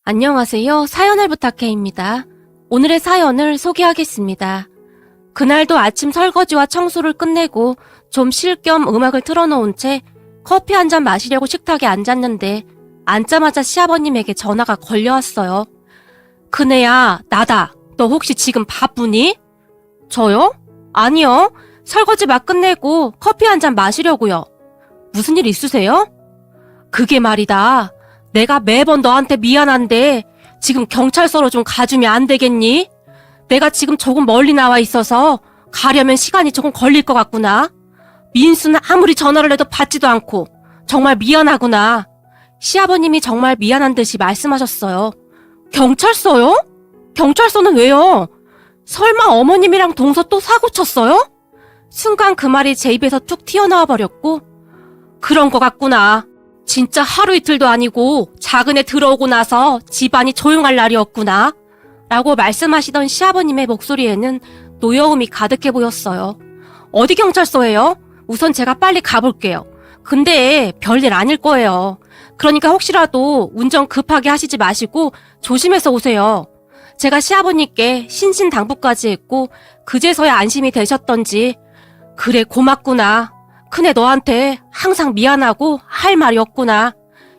안녕하세요. 사연을 부탁해입니다. 오늘의 사연을 소개하겠습니다. 그날도 아침 설거지와 청소를 끝내고 좀 쉴 겸 음악을 틀어놓은 채 커피 한 잔 마시려고 식탁에 앉았는데 앉자마자 시아버님에게 전화가 걸려왔어요. 큰애야, 나다. 너 혹시 지금 바쁘니? 저요? 아니요. 설거지 막 끝내고 커피 한 잔 마시려고요. 무슨 일 있으세요? 그게 말이다. 내가 매번 너한테 미안한데 지금 경찰서로 좀 가주면 안 되겠니? 내가 지금 조금 멀리 나와 있어서 가려면 시간이 조금 걸릴 것 같구나. 민수는 아무리 전화를 해도 받지도 않고 정말 미안하구나. 시아버님이 정말 미안한 듯이 말씀하셨어요. 경찰서요? 경찰서는 왜요? 설마 어머님이랑 동서 또 사고 쳤어요? 순간 그 말이 제 입에서 툭 튀어나와 버렸고 그런 것 같구나. 진짜 하루 이틀도 아니고 작은 애 들어오고 나서 집안이 조용할 날이었구나. 라고 말씀하시던 시아버님의 목소리에는 노여움이 가득해 보였어요. 어디 경찰서예요? 우선 제가 빨리 가볼게요. 근데 별일 아닐 거예요. 그러니까 혹시라도 운전 급하게 하시지 마시고 조심해서 오세요. 제가 시아버님께 신신당부까지 했고 그제서야 안심이 되셨던지 그래 고맙구나. 큰애 너한테 항상 미안하고 할 말이 없구나.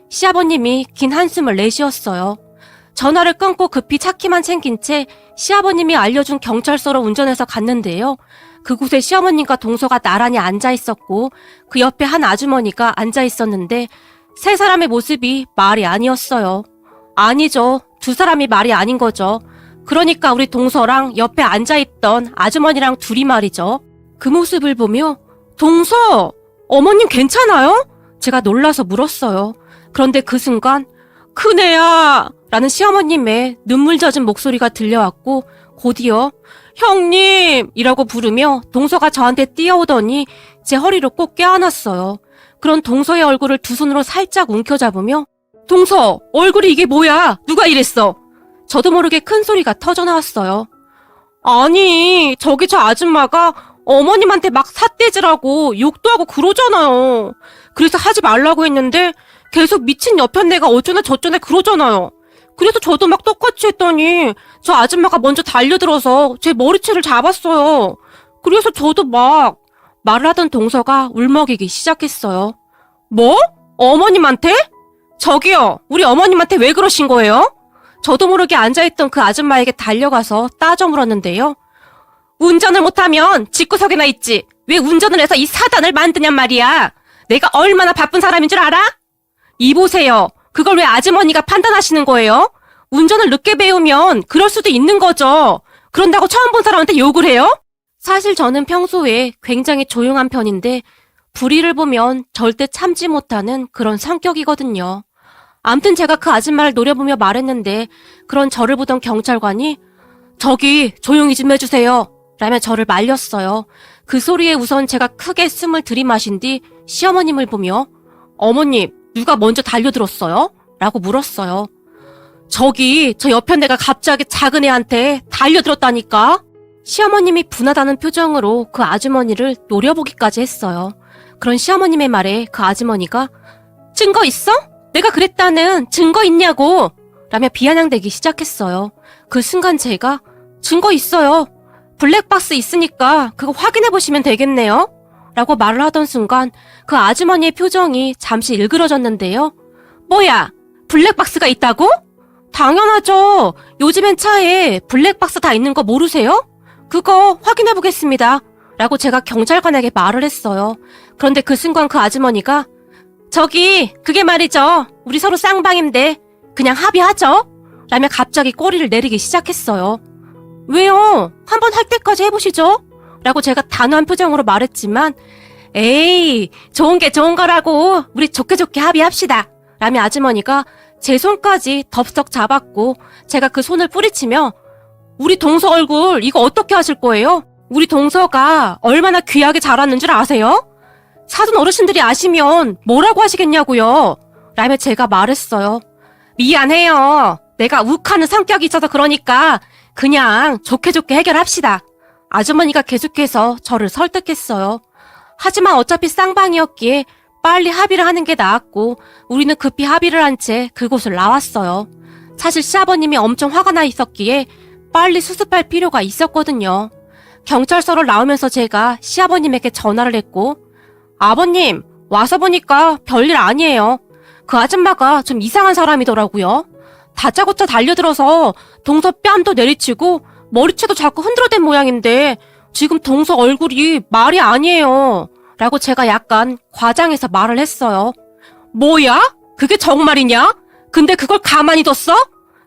시아버님이 긴 한숨을 내쉬었어요. 전화를 끊고 급히 차키만 챙긴 채 시아버님이 알려준 경찰서로 운전해서 갔는데요. 그곳에 시어머님과 동서가 나란히 앉아 있었고 그 옆에 한 아주머니가 앉아 있었는데 세 사람의 모습이 말이 아니었어요. 아니죠. 두 사람이 말이 아닌 거죠. 그러니까 우리 동서랑 옆에 앉아있던 아주머니랑 둘이 말이죠. 그 모습을 보며 동서! 어머님 괜찮아요? 제가 놀라서 물었어요. 그런데 그 순간 큰애야! 라는 시어머님의 눈물 젖은 목소리가 들려왔고 곧이어 형님! 이라고 부르며 동서가 저한테 뛰어오더니 제 허리를 꼭 껴안았어요. 그런 동서의 얼굴을 두 손으로 살짝 움켜잡으며 동서! 얼굴이 이게 뭐야? 누가 이랬어? 저도 모르게 큰 소리가 터져나왔어요. 아니, 저기 저 아줌마가 어머님한테 막 삿대질하고 욕도 하고 그러잖아요. 그래서 하지 말라고 했는데 계속 미친 여편네가 어쩌나 저쩌나 그러잖아요. 그래서 저도 막 똑같이 했더니 저 아줌마가 먼저 달려들어서 제 머리채를 잡았어요. 그래서 저도 막 말을 하던 동서가 울먹이기 시작했어요. 뭐? 어머님한테? 저기요, 우리 어머님한테 왜 그러신 거예요? 저도 모르게 앉아있던 그 아줌마에게 달려가서 따져 물었는데요. 운전을 못하면 집구석에나 있지. 왜 운전을 해서 이 사단을 만드냔 말이야. 내가 얼마나 바쁜 사람인 줄 알아? 이보세요. 그걸 왜 아주머니가 판단하시는 거예요? 운전을 늦게 배우면 그럴 수도 있는 거죠. 그런다고 처음 본 사람한테 욕을 해요? 사실 저는 평소에 굉장히 조용한 편인데 불의를 보면 절대 참지 못하는 그런 성격이거든요. 암튼 제가 그 아줌마를 노려보며 말했는데 그런 저를 보던 경찰관이 저기 조용히 좀 해주세요. 라며 저를 말렸어요. 그 소리에 우선 제가 크게 숨을 들이마신 뒤 시어머님을 보며 어머님, 누가 먼저 달려들었어요? 라고 물었어요. 저기 저 여편네가 갑자기 작은 애한테 달려들었다니까? 시어머님이 분하다는 표정으로 그 아주머니를 노려보기까지 했어요. 그런 시어머님의 말에 그 아주머니가 증거 있어? 내가 그랬다는 증거 있냐고? 라며 비아냥대기 시작했어요. 그 순간 제가 증거 있어요. 블랙박스 있으니까 그거 확인해보시면 되겠네요. 라고 말을 하던 순간 그 아주머니의 표정이 잠시 일그러졌는데요. 뭐야? 블랙박스가 있다고? 당연하죠. 요즘엔 차에 블랙박스 다 있는 거 모르세요? 그거 확인해보겠습니다. 라고 제가 경찰관에게 말을 했어요. 그런데 그 순간 그 아주머니가 저기 그게 말이죠. 우리 서로 쌍방인데 그냥 합의하죠. 라며 갑자기 꼬리를 내리기 시작했어요. 왜요? 한번 할 때까지 해보시죠. 라고 제가 단호한 표정으로 말했지만 에이, 좋은 게 좋은 거라고 우리 좋게 좋게 합의합시다. 라며 아주머니가 제 손까지 덥석 잡았고 제가 그 손을 뿌리치며 우리 동서 얼굴 이거 어떻게 하실 거예요? 우리 동서가 얼마나 귀하게 자랐는 줄 아세요? 사돈 어르신들이 아시면 뭐라고 하시겠냐고요. 라며 제가 말했어요. 미안해요. 내가 욱하는 성격이 있어서 그러니까 그냥 좋게 좋게 해결합시다. 아주머니가 계속해서 저를 설득했어요. 하지만 어차피 쌍방이었기에 빨리 합의를 하는 게 나았고 우리는 급히 합의를 한 채 그곳을 나왔어요. 사실 시아버님이 엄청 화가 나 있었기에 빨리 수습할 필요가 있었거든요. 경찰서를 나오면서 제가 시아버님에게 전화를 했고, 아버님, 와서 보니까 별일 아니에요. 그 아줌마가 좀 이상한 사람이더라고요. 다짜고짜 달려들어서 동서 뺨도 내리치고 머리채도 자꾸 흔들어댄 모양인데 지금 동서 얼굴이 말이 아니에요. 라고 제가 약간 과장해서 말을 했어요. 뭐야? 그게 정말이냐? 근데 그걸 가만히 뒀어?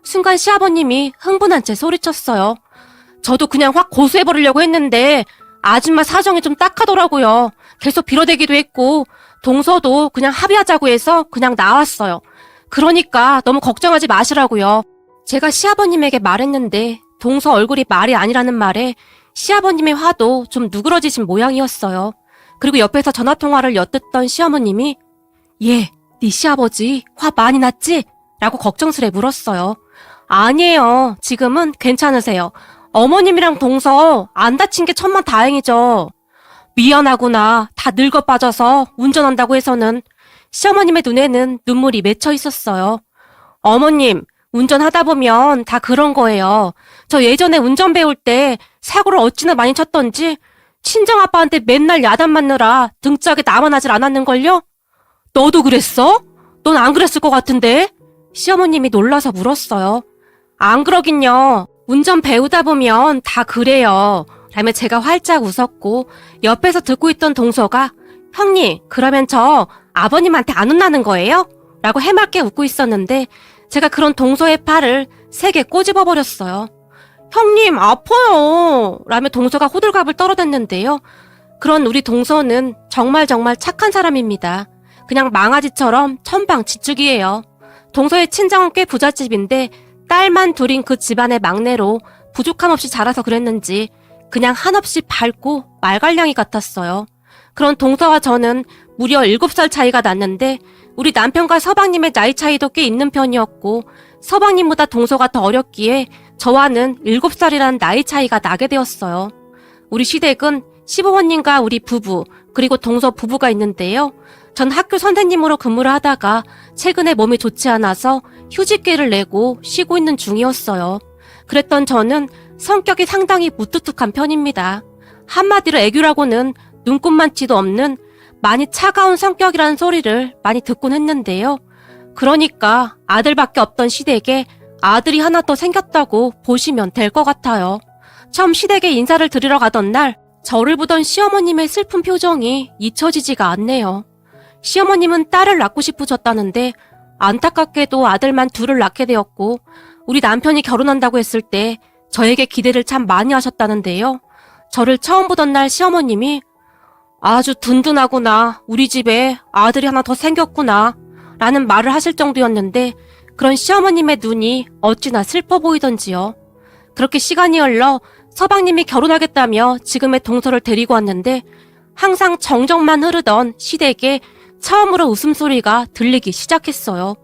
순간 시아버님이 흥분한 채 소리쳤어요. 저도 그냥 확 고소해버리려고 했는데 아줌마 사정이 좀 딱하더라고요. 계속 빌어대기도 했고 동서도 그냥 합의하자고 해서 그냥 나왔어요. 그러니까 너무 걱정하지 마시라고요. 제가 시아버님에게 말했는데 동서 얼굴이 말이 아니라는 말에 시아버님의 화도 좀 누그러지신 모양이었어요. 그리고 옆에서 전화통화를 엿듣던 시어머님이 예, 네 시아버지 화 많이 났지? 라고 걱정스레 물었어요. 아니에요. 지금은 괜찮으세요. 어머님이랑 동서 안 다친 게 천만다행이죠. 미안하구나. 다 늙어 빠져서 운전한다고 해서는. 시어머님의 눈에는 눈물이 맺혀 있었어요. 어머님, 운전하다 보면 다 그런 거예요. 저 예전에 운전 배울 때 사고를 어찌나 많이 쳤던지 친정아빠한테 맨날 야단 맞느라 등짝에 남아나질 않았는걸요? 너도 그랬어? 넌 안 그랬을 것 같은데? 시어머님이 놀라서 물었어요. 안 그러긴요. 운전 배우다 보면 다 그래요. 라며 제가 활짝 웃었고 옆에서 듣고 있던 동서가 형님, 그러면 저 아버님한테 안 혼나는 거예요? 라고 해맑게 웃고 있었는데 제가 그런 동서의 팔을 세게 꼬집어 버렸어요. 형님, 아파요. 라며 동서가 호들갑을 떨어댔는데요. 그런 우리 동서는 정말 착한 사람입니다. 그냥 망아지처럼 천방지축이에요. 동서의 친정은 꽤 부잣집인데 딸만 둘인 그 집안의 막내로 부족함 없이 자라서 그랬는지 그냥 한없이 밝고 말갈량이 같았어요. 그런 동서와 저는 무려 7살 차이가 났는데 우리 남편과 서방님의 나이 차이도 꽤 있는 편이었고 서방님보다 동서가 더 어렸기에 저와는 7살이라는 나이 차이가 나게 되었어요. 우리 시댁은 시부모님과 우리 부부 그리고 동서 부부가 있는데요. 전 학교 선생님으로 근무를 하다가 최근에 몸이 좋지 않아서 휴직계를 내고 쉬고 있는 중이었어요. 그랬던 저는 성격이 상당히 무뚝뚝한 편입니다. 한마디로 애교라고는 눈꼽만치도 없는 많이 차가운 성격이라는 소리를 많이 듣곤 했는데요. 그러니까 아들밖에 없던 시댁에 아들이 하나 더 생겼다고 보시면 될 것 같아요. 처음 시댁에 인사를 드리러 가던 날 저를 보던 시어머님의 슬픈 표정이 잊혀지지가 않네요. 시어머님은 딸을 낳고 싶으셨다는데 안타깝게도 아들만 둘을 낳게 되었고 우리 남편이 결혼한다고 했을 때 저에게 기대를 참 많이 하셨다는데요. 저를 처음 보던 날 시어머님이 아주 든든하구나. 우리 집에 아들이 하나 더 생겼구나. 라는 말을 하실 정도였는데 그런 시어머님의 눈이 어찌나 슬퍼 보이던지요. 그렇게 시간이 흘러 서방님이 결혼하겠다며 지금의 동서를 데리고 왔는데 항상 정적만 흐르던 시댁에 처음으로 웃음소리가 들리기 시작했어요.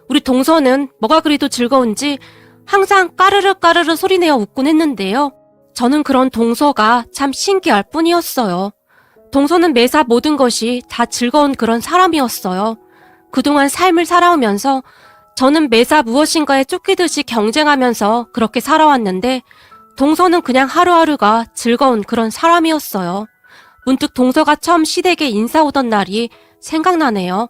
우리 동서는 뭐가 그리도 즐거운지 항상 까르르 소리내어 웃곤 했는데요. 저는 그런 동서가 참 신기할 뿐이었어요. 동서는 매사 모든 것이 다 즐거운 그런 사람이었어요. 그동안 삶을 살아오면서 저는 매사 무엇인가에 쫓기듯이 경쟁하면서 그렇게 살아왔는데 동서는 그냥 하루하루가 즐거운 그런 사람이었어요. 문득 동서가 처음 시댁에 인사 오던 날이 생각나네요.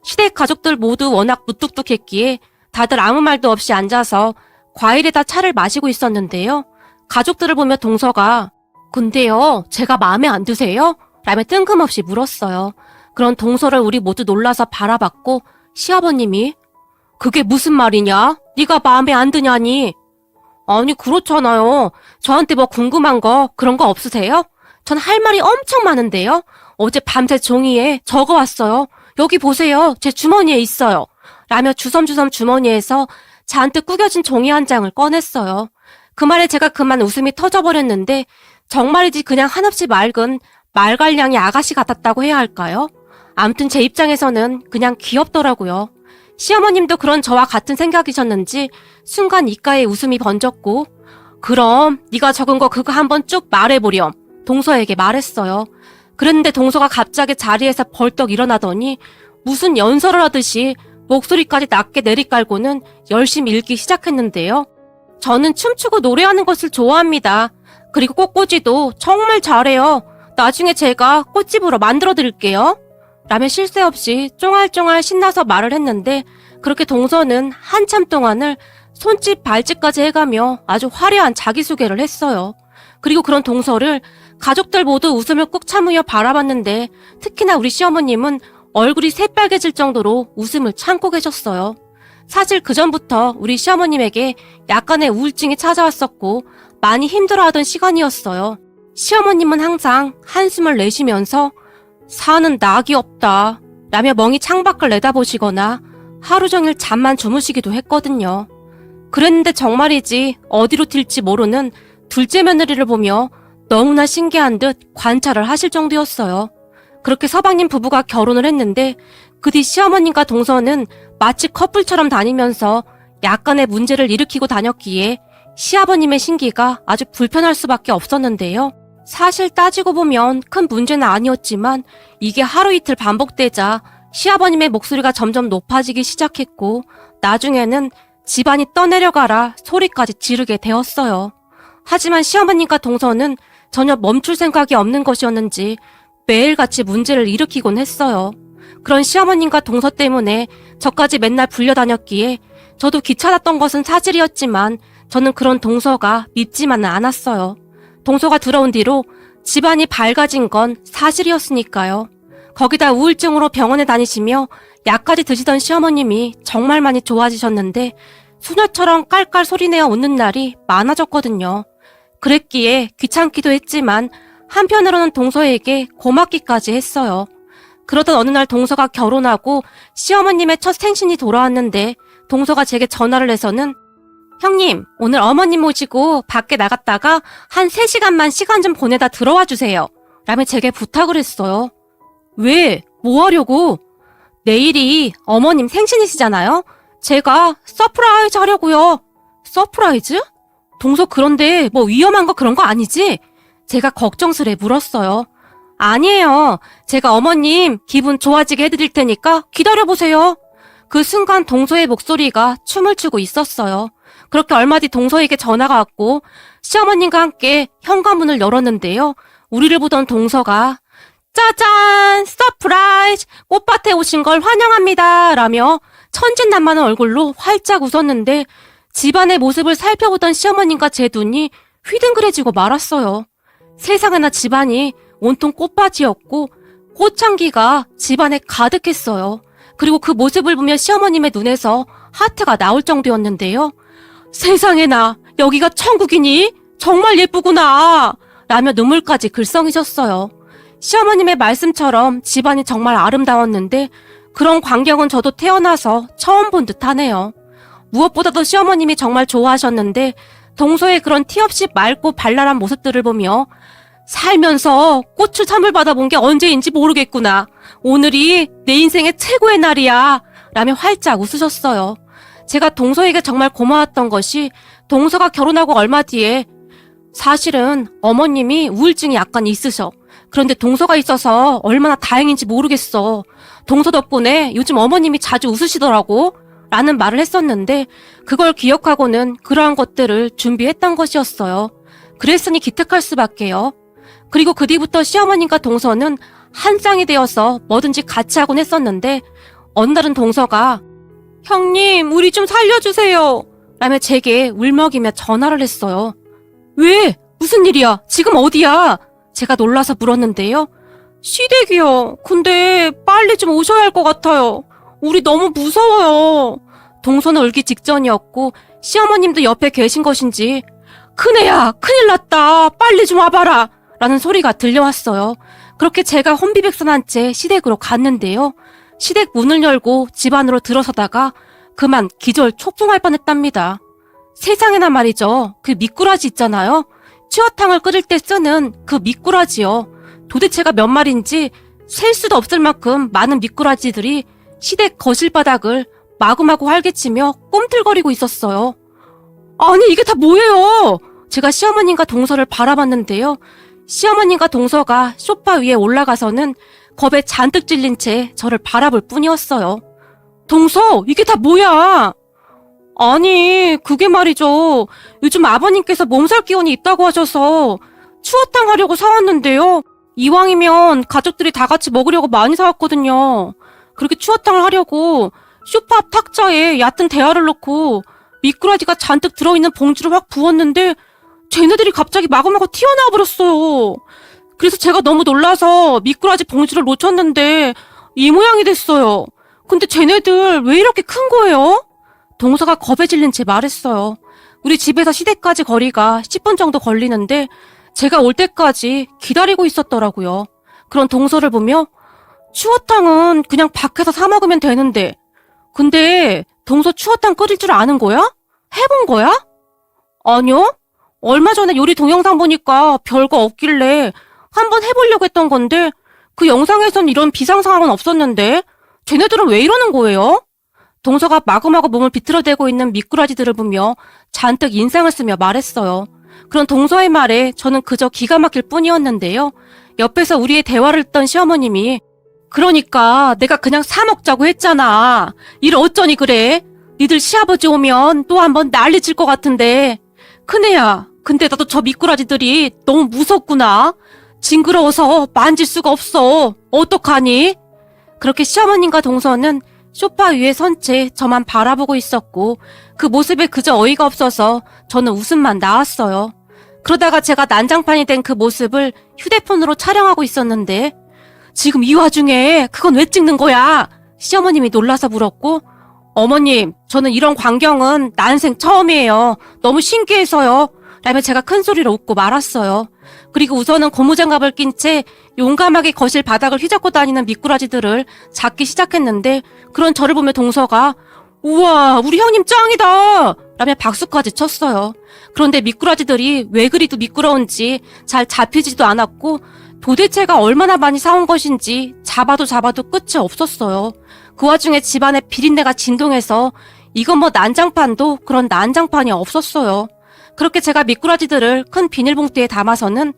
시댁 가족들 모두 워낙 무뚝뚝했기에 다들 아무 말도 없이 앉아서 과일에다 차를 마시고 있었는데요. 가족들을 보며 동서가 근데요, 제가 마음에 안 드세요? 라며 뜬금없이 물었어요. 그런 동서를 우리 모두 놀라서 바라봤고 시아버님이 그게 무슨 말이냐? 네가 마음에 안 드냐니? 아니 그렇잖아요. 저한테 뭐 궁금한 거 그런 거 없으세요? 전 할 말이 엄청 많은데요. 어제 밤새 종이에 적어왔어요. 여기 보세요. 제 주머니에 있어요. 라며 주섬주섬 주머니에서 잔뜩 구겨진 종이 한 장을 꺼냈어요. 그 말에 제가 그만 웃음이 터져버렸는데 정말이지 그냥 한없이 맑은 말갈량이 아가씨 같았다고 해야 할까요? 암튼 제 입장에서는 그냥 귀엽더라고요. 시어머님도 그런 저와 같은 생각이셨는지 순간 입가에 웃음이 번졌고 그럼 네가 적은 거 그거 한번 쭉 말해보렴. 동서에게 말했어요. 그랬는데 동서가 갑자기 자리에서 벌떡 일어나더니 무슨 연설을 하듯이 목소리까지 낮게 내리깔고는 열심히 읽기 시작했는데요. 저는 춤추고 노래하는 것을 좋아합니다. 그리고 꽃꽂이도 정말 잘해요. 나중에 제가 꽃집으로 만들어 드릴게요. 라며 쉴 새 없이 쫑알쫑알 신나서 말을 했는데 그렇게 동서는 한참 동안을 손짓 발짓까지 해가며 아주 화려한 자기소개를 했어요. 그리고 그런 동서를 가족들 모두 웃음을 꾹 참으며 바라봤는데 특히나 우리 시어머님은 얼굴이 새빨개질 정도로 웃음을 참고 계셨어요. 사실 그전부터 우리 시어머님에게 약간의 우울증이 찾아왔었고 많이 힘들어하던 시간이었어요. 시어머님은 항상 한숨을 내쉬면서 사는 낙이 없다 라며 멍이 창밖을 내다보시거나 하루 종일 잠만 주무시기도 했거든요. 그랬는데 정말이지 어디로 튈지 모르는 둘째 며느리를 보며 너무나 신기한 듯 관찰을 하실 정도였어요. 그렇게 서방님 부부가 결혼을 했는데 그 뒤 시어머님과 동서는 마치 커플처럼 다니면서 약간의 문제를 일으키고 다녔기에 시아버님의 신기가 아주 불편할 수밖에 없었는데요. 사실 따지고 보면 큰 문제는 아니었지만 이게 하루 이틀 반복되자 시아버님의 목소리가 점점 높아지기 시작했고 나중에는 집안이 떠내려가라 소리까지 지르게 되었어요. 하지만 시어머님과 동서는 전혀 멈출 생각이 없는 것이었는지 매일같이 문제를 일으키곤 했어요. 그런 시어머님과 동서 때문에 저까지 맨날 불려다녔기에 저도 귀찮았던 것은 사실이었지만 저는 그런 동서가 밉지만은 않았어요. 동서가 들어온 뒤로 집안이 밝아진 건 사실이었으니까요. 거기다 우울증으로 병원에 다니시며 약까지 드시던 시어머님이 정말 많이 좋아지셨는데 수녀처럼 깔깔 소리내어 웃는 날이 많아졌거든요. 그랬기에 귀찮기도 했지만 한편으로는 동서에게 고맙기까지 했어요. 그러던 어느 날 동서가 결혼하고 시어머님의 첫 생신이 돌아왔는데 동서가 제게 전화를 해서는 형님, 오늘 어머님 모시고 밖에 나갔다가 한 3시간만 시간 좀 보내다 들어와 주세요. 라며 제게 부탁을 했어요. 왜? 뭐 하려고? 내일이 어머님 생신이시잖아요? 제가 서프라이즈 하려고요. 서프라이즈? 동서 그런데 뭐 위험한 거 그런 거 아니지? 제가 걱정스레 물었어요. 아니에요. 제가 어머님 기분 좋아지게 해드릴 테니까 기다려보세요. 그 순간 동서의 목소리가 춤을 추고 있었어요. 그렇게 얼마 뒤 동서에게 전화가 왔고 시어머님과 함께 현관문을 열었는데요. 우리를 보던 동서가 짜잔! 서프라이즈! 꽃밭에 오신 걸 환영합니다! 라며 천진난만한 얼굴로 활짝 웃었는데 집안의 모습을 살펴보던 시어머님과 제 눈이 휘둥그레지고 말았어요. 세상에나 집안이 온통 꽃밭이었고 꽃향기가 집안에 가득했어요. 그리고 그 모습을 보며 시어머님의 눈에서 하트가 나올 정도였는데요. 세상에나 여기가 천국이니? 정말 예쁘구나! 라며 눈물까지 글썽이셨어요. 시어머님의 말씀처럼 집안이 정말 아름다웠는데 그런 광경은 저도 태어나서 처음 본 듯하네요. 무엇보다도 시어머님이 정말 좋아하셨는데 동서의 그런 티 없이 맑고 발랄한 모습들을 보며 살면서 꽃을 선물 받아본 게 언제인지 모르겠구나. 오늘이 내 인생의 최고의 날이야. 라며 활짝 웃으셨어요. 제가 동서에게 정말 고마웠던 것이 동서가 결혼하고 얼마 뒤에 사실은 어머님이 우울증이 약간 있으셔. 그런데 동서가 있어서 얼마나 다행인지 모르겠어. 동서 덕분에 요즘 어머님이 자주 웃으시더라고. 라는 말을 했었는데 그걸 기억하고는 그러한 것들을 준비했던 것이었어요. 그랬으니 기특할 수밖에요. 그리고 그 뒤부터 시어머님과 동서는 한 쌍이 되어서 뭐든지 같이 하곤 했었는데 어느 날은 동서가 형님 우리 좀 살려주세요 라며 제게 울먹이며 전화를 했어요. 왜? 무슨 일이야? 지금 어디야? 제가 놀라서 물었는데요. 시댁이요. 근데 빨리 좀 오셔야 할 것 같아요. 우리 너무 무서워요. 동서는 울기 직전이었고 시어머님도 옆에 계신 것인지 큰애야 큰일 났다 빨리 좀 와봐라 라는 소리가 들려왔어요. 그렇게 제가 혼비백산한 채 시댁으로 갔는데요. 시댁 문을 열고 집 안으로 들어서다가 그만 기절 초풍할 뻔했답니다. 세상에나 말이죠. 그 미꾸라지 있잖아요. 추어탕을 끓일 때 쓰는 그 미꾸라지요. 도대체가 몇 마리인지 셀 수도 없을 만큼 많은 미꾸라지들이 시댁 거실 바닥을 마구마구 활개치며 꿈틀거리고 있었어요. 아니 이게 다 뭐예요? 제가 시어머님과 동서를 바라봤는데요. 시어머님과 동서가 소파 위에 올라가서는 겁에 잔뜩 질린 채 저를 바라볼 뿐이었어요. 동서, 이게 다 뭐야? 아니, 그게 말이죠. 요즘 아버님께서 몸살 기운이 있다고 하셔서 추어탕 하려고 사왔는데요. 이왕이면 가족들이 다 같이 먹으려고 많이 사왔거든요. 그렇게 추어탕을 하려고 소파 앞 탁자에 얕은 대야를 넣고 미꾸라지가 잔뜩 들어있는 봉지를 확 부었는데 쟤네들이 갑자기 마구마구 튀어나와 버렸어요. 그래서 제가 너무 놀라서 미꾸라지 봉지를 놓쳤는데 이 모양이 됐어요. 근데 쟤네들 왜 이렇게 큰 거예요? 동서가 겁에 질린 채 말했어요. 우리 집에서 시댁까지 거리가 10분 정도 걸리는데 제가 올 때까지 기다리고 있었더라고요. 그런 동서를 보며 추어탕은 그냥 밖에서 사 먹으면 되는데 근데 동서 추어탕 끓일 줄 아는 거야? 해본 거야? 아니요. 얼마 전에 요리 동영상 보니까 별거 없길래 한번 해보려고 했던 건데 그 영상에선 이런 비상 상황은 없었는데 쟤네들은 왜 이러는 거예요? 동서가 마구마구 몸을 비틀어대고 있는 미꾸라지들을 보며 잔뜩 인상을 쓰며 말했어요. 그런 동서의 말에 저는 그저 기가 막힐 뿐이었는데요. 옆에서 우리의 대화를 듣던 시어머님이 그러니까 내가 그냥 사 먹자고 했잖아. 일 어쩌니 그래? 니들 시아버지 오면 또 한번 난리 칠 것 같은데. 큰애야, 근데 나도 저 미꾸라지들이 너무 무섭구나. 징그러워서 만질 수가 없어. 어떡하니? 그렇게 시어머님과 동서는 소파 위에 선 채 저만 바라보고 있었고 그 모습에 그저 어이가 없어서 저는 웃음만 나왔어요. 그러다가 제가 난장판이 된 그 모습을 휴대폰으로 촬영하고 있었는데 지금 이 와중에 그건 왜 찍는 거야? 시어머님이 놀라서 물었고 어머님, 저는 이런 광경은 난생 처음이에요. 너무 신기해서요. 라며 제가 큰 소리로 웃고 말았어요. 그리고 우선은 고무장갑을 낀 채 용감하게 거실 바닥을 휘젓고 다니는 미꾸라지들을 잡기 시작했는데 그런 저를 보며 동서가 우와, 우리 형님 짱이다! 라며 박수까지 쳤어요. 그런데 미꾸라지들이 왜 그리도 미끄러운지 잘 잡히지도 않았고 도대체가 얼마나 많이 사온 것인지 잡아도 끝이 없었어요. 그 와중에 집안에 비린내가 진동해서 이건 뭐 난장판도 그런 난장판이 없었어요. 그렇게 제가 미꾸라지들을 큰 비닐봉투에 담아서는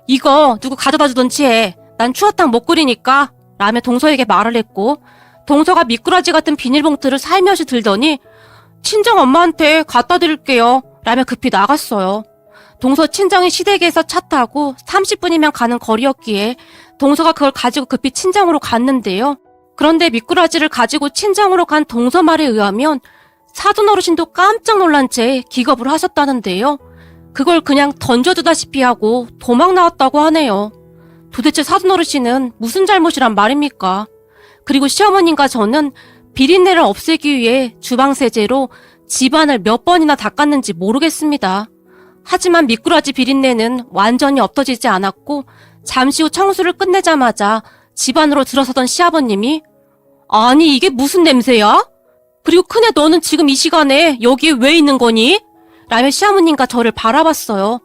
이거 누구 가져다 주던지 해. 난 추어탕 못 끓이니까 라며 동서에게 말을 했고 동서가 미꾸라지 같은 비닐봉투를 살며시 들더니 친정 엄마한테 갖다 드릴게요 라며 급히 나갔어요. 동서 친정이 시댁에서 차 타고 30분이면 가는 거리였기에 동서가 그걸 가지고 급히 친정으로 갔는데요. 그런데 미꾸라지를 가지고 친정으로 간 동서 말에 의하면 사돈 어르신도 깜짝 놀란 채 기겁을 하셨다는데요. 그걸 그냥 던져두다시피 하고 도망 나왔다고 하네요. 도대체 사돈 어르신은 무슨 잘못이란 말입니까? 그리고 시어머님과 저는 비린내를 없애기 위해 주방세제로 집안을 몇 번이나 닦았는지 모르겠습니다. 하지만 미꾸라지 비린내는 완전히 없어지지 않았고 잠시 후 청소를 끝내자마자 집 안으로 들어서던 시아버님이 아니 이게 무슨 냄새야? 그리고 큰애 너는 지금 이 시간에 여기에 왜 있는 거니? 라며 시어머님과 저를 바라봤어요.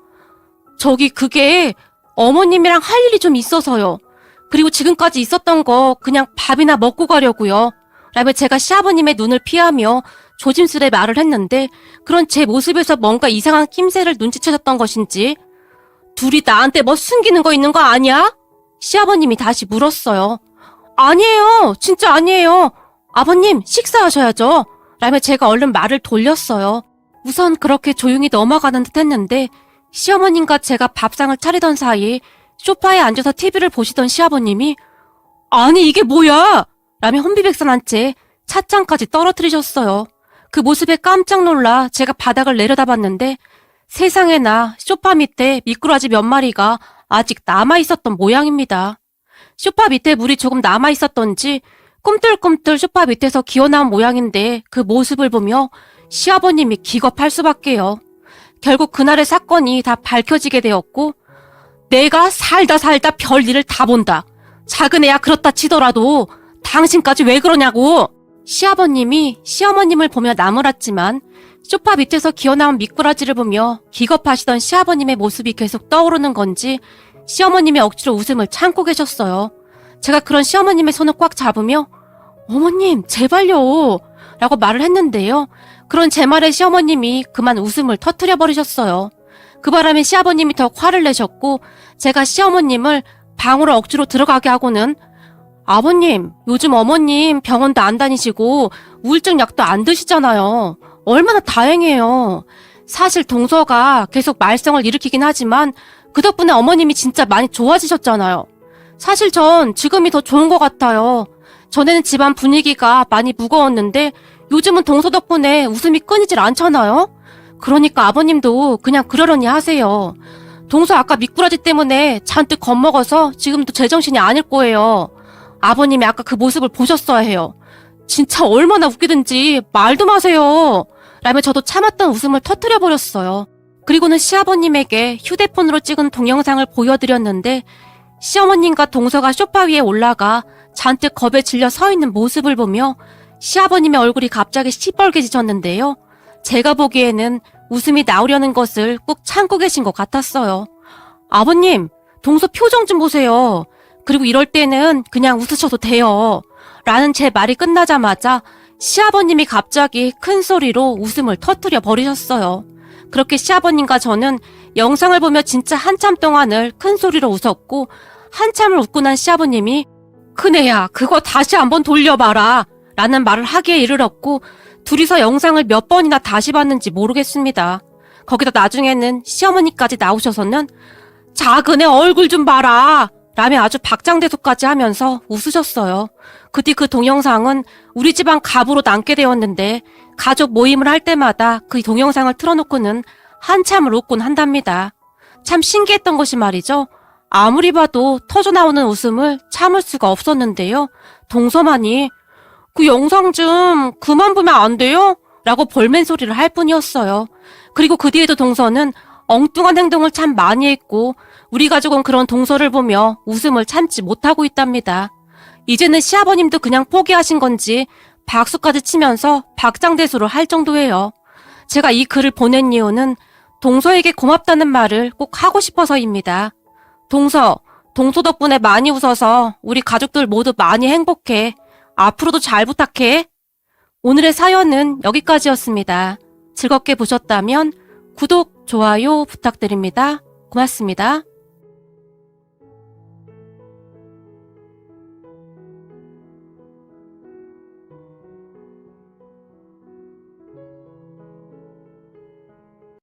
저기 그게 어머님이랑 할 일이 좀 있어서요. 그리고 지금까지 있었던 거 그냥 밥이나 먹고 가려고요. 라며 제가 시아버님의 눈을 피하며 조심스레 말을 했는데 그런 제 모습에서 뭔가 이상한 낌새를 눈치채셨던 것인지 둘이 나한테 뭐 숨기는 거 있는 거 아니야? 시아버님이 다시 물었어요. 아니에요. 진짜 아니에요. 아버님 식사하셔야죠. 라며 제가 얼른 말을 돌렸어요. 우선 그렇게 조용히 넘어가는 듯 했는데 시어머님과 제가 밥상을 차리던 사이 소파에 앉아서 TV를 보시던 시아버님이 아니 이게 뭐야? 라며 혼비백산한 채 찻잔까지 떨어뜨리셨어요. 그 모습에 깜짝 놀라 제가 바닥을 내려다봤는데 세상에나 소파 밑에 미꾸라지 몇 마리가 아직 남아있었던 모양입니다. 소파 밑에 물이 조금 남아있었던지 꿈틀꿈틀 소파 밑에서 기어나온 모양인데 그 모습을 보며 시아버님이 기겁할 수밖에요. 결국 그날의 사건이 다 밝혀지게 되었고 내가 살다 별일을 다 본다. 작은 애야 그렇다 치더라도 당신까지 왜 그러냐고. 시아버님이 시어머님을 보며 나무랐지만 소파 밑에서 기어나온 미꾸라지를 보며 기겁하시던 시아버님의 모습이 계속 떠오르는 건지 시어머님의 억지로 웃음을 참고 계셨어요. 제가 그런 시어머님의 손을 꽉 잡으며 어머님 제발요 라고 말을 했는데요. 그런 제 말에 시어머님이 그만 웃음을 터뜨려버리셨어요. 그 바람에 시아버님이 더 화를 내셨고 제가 시어머님을 방으로 억지로 들어가게 하고는 아버님, 요즘 어머님 병원도 안 다니시고 우울증 약도 안 드시잖아요. 얼마나 다행이에요. 사실 동서가 계속 말썽을 일으키긴 하지만 그 덕분에 어머님이 진짜 많이 좋아지셨잖아요. 사실 전 지금이 더 좋은 것 같아요. 전에는 집안 분위기가 많이 무거웠는데 요즘은 동서 덕분에 웃음이 끊이질 않잖아요. 그러니까 아버님도 그냥 그러려니 하세요. 동서 아까 미꾸라지 때문에 잔뜩 겁먹어서 지금도 제정신이 아닐 거예요. 아버님이 아까 그 모습을 보셨어야 해요. 진짜 얼마나 웃기든지 말도 마세요. 라며 저도 참았던 웃음을 터뜨려버렸어요. 그리고는 시아버님에게 휴대폰으로 찍은 동영상을 보여드렸는데 시어머님과 동서가 소파 위에 올라가 잔뜩 겁에 질려 서 있는 모습을 보며 시아버님의 얼굴이 갑자기 시뻘개지셨는데요. 제가 보기에는 웃음이 나오려는 것을 꾹 참고 계신 것 같았어요. 아버님, 동서 표정 좀 보세요. 그리고 이럴 때는 그냥 웃으셔도 돼요. 라는 제 말이 끝나자마자 시아버님이 갑자기 큰 소리로 웃음을 터뜨려 버리셨어요. 그렇게 시아버님과 저는 영상을 보며 진짜 한참 동안을 큰 소리로 웃었고 한참을 웃고 난 시아버님이 큰애야, 그거 다시 한번 돌려봐라 라는 말을 하기에 이르렀고 둘이서 영상을 몇 번이나 다시 봤는지 모르겠습니다. 거기다 나중에는 시어머니까지 나오셔서는 작은 애 얼굴 좀 봐라 라며 아주 박장대소까지 하면서 웃으셨어요. 그 뒤 그 동영상은 우리 집안 갑으로 남게 되었는데 가족 모임을 할 때마다 그 동영상을 틀어놓고는 한참을 웃곤 한답니다. 참 신기했던 것이 말이죠. 아무리 봐도 터져나오는 웃음을 참을 수가 없었는데요. 동서만이 그 영상 좀 그만 보면 안 돼요? 라고 볼멘 소리를 할 뿐이었어요. 그리고 그 뒤에도 동서는 엉뚱한 행동을 참 많이 했고 우리 가족은 그런 동서를 보며 웃음을 참지 못하고 있답니다. 이제는 시아버님도 그냥 포기하신 건지 박수까지 치면서 박장대소를 할 정도예요. 제가 이 글을 보낸 이유는 동서에게 고맙다는 말을 꼭 하고 싶어서입니다. 동서 덕분에 많이 웃어서 우리 가족들 모두 많이 행복해. 앞으로도 잘 부탁해. 오늘의 사연은 여기까지였습니다. 즐겁게 보셨다면 구독, 좋아요 부탁드립니다. 고맙습니다.